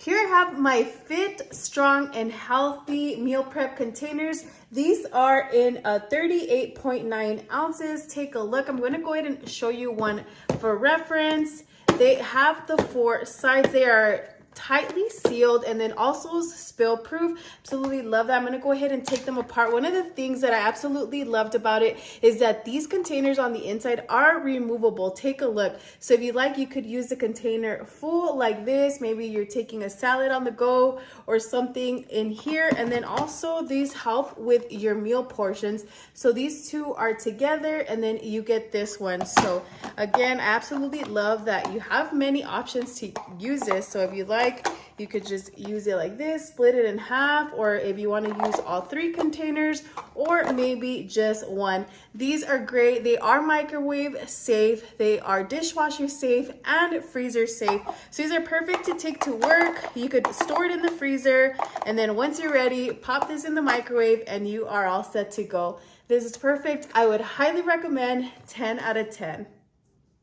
Here I have my Fit, Strong, and Healthy meal prep containers. These are in 38.9 ounces. Take a look. I'm going to go ahead and show you one for reference. They have the 4 sides. They are tightly sealed and then also spill proof. Absolutely love that. I'm going to go ahead and take them apart. One of the things that I absolutely loved about it is that these containers on the inside are removable. Take a look. So if you like, you could use the container full like this. Maybe you're taking a salad on the go or something in here. And then also these help with your meal portions. So these two are together and then you get this one. So again, I absolutely love that you have many options to use this. So if you like, you could just use it like this, split it in half, or if you want to use all 3 containers, or maybe just one. These are great. They are microwave safe, they are dishwasher safe, and freezer safe. So these are perfect to take to work. You could store it in the freezer, and then once you're ready, pop this in the microwave, and you are all set to go. This is perfect. I would highly recommend. 10 out of 10.